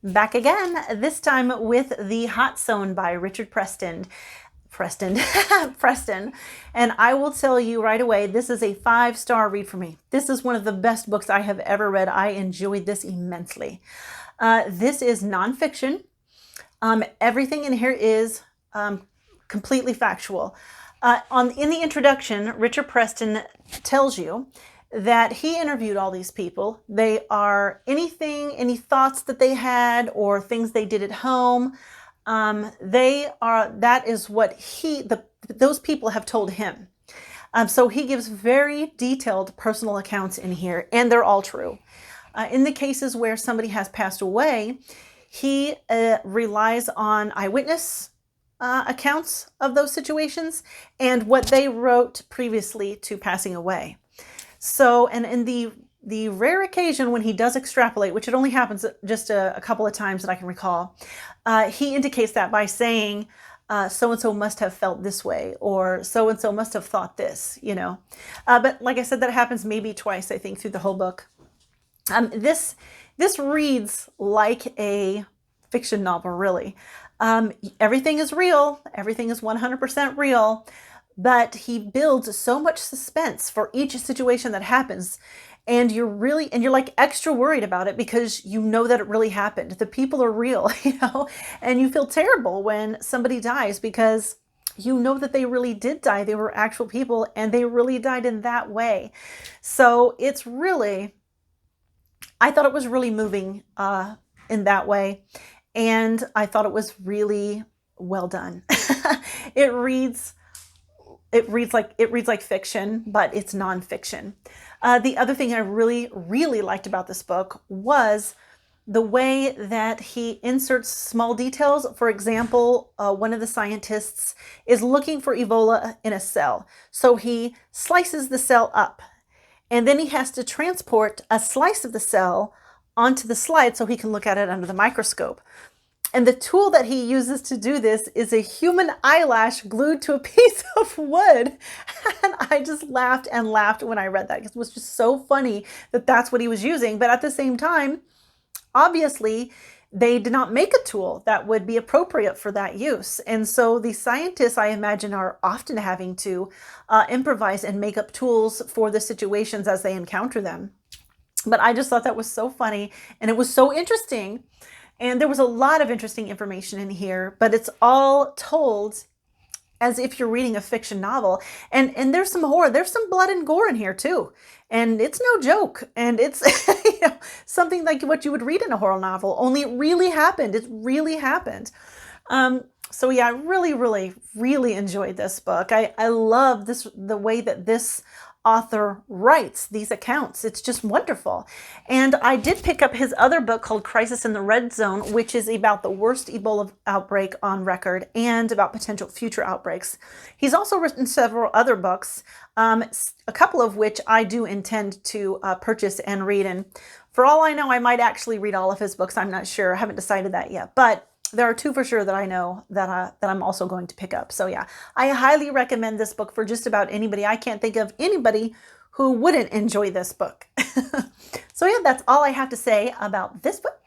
Back again, this time with The Hot Zone by Richard Preston. Preston. And I will tell you right away, this is a 5-star read for me. This is one of the best books I have ever read. I enjoyed this immensely. This is nonfiction. Everything in here is completely factual. In the introduction, Richard Preston tells you that he interviewed all these people. They are any thoughts that they had or things they did at home. That is what those people have told him. So he gives very detailed personal accounts in here, and they're all true. In the cases where somebody has passed away, he relies on eyewitness accounts of those situations and what they wrote previously to passing away. So, and in the rare occasion when he does extrapolate, which it only happens just a couple of times that I can recall, he indicates that by saying, so-and-so must have felt this way, or so-and-so must have thought this, you know. But like I said, that happens maybe twice, I think, through the whole book. This reads like a fiction novel, really. Everything is real. Everything is 100% real. But he builds so much suspense for each situation that happens. And you're like extra worried about it because you know that it really happened. The people are real, you know, and you feel terrible when somebody dies because you know that they really did die. They were actual people and they really died in that way. So it's really, I thought it was really moving in that way. And I thought it was really well done. It reads like fiction, but it's nonfiction. The other thing I really, really liked about this book was the way that he inserts small details. For example, one of the scientists is looking for Ebola in a cell. So he slices the cell up, and then he has to transport a slice of the cell onto the slide so he can look at it under the microscope. And the tool that he uses to do this is a human eyelash glued to a piece of wood. And I just laughed and laughed when I read that because it was just so funny that that's what he was using. But at the same time, obviously, they did not make a tool that would be appropriate for that use. And so the scientists, I imagine, are often having to improvise and make up tools for the situations as they encounter them. But I just thought that was so funny and it was so interesting. And there was a lot of interesting information in here, but it's all told as if you're reading a fiction novel. And there's some horror, there's some blood and gore in here too. And it's no joke. And it's something like what you would read in a horror novel, only it really happened. It really happened. So yeah, I really, really, really enjoyed this book. I love the way that this author writes these accounts. It's just wonderful. And I did pick up his other book called Crisis in the Red Zone, which is about the worst Ebola outbreak on record and about potential future outbreaks. He's also written several other books, a couple of which I do intend to purchase and read. And for all I know, I might actually read all of his books. I'm not sure. I haven't decided that yet. But there are 2 for sure that I know that I'm also going to pick up. So yeah, I highly recommend this book for just about anybody. I can't think of anybody who wouldn't enjoy this book. So yeah, that's all I have to say about this book.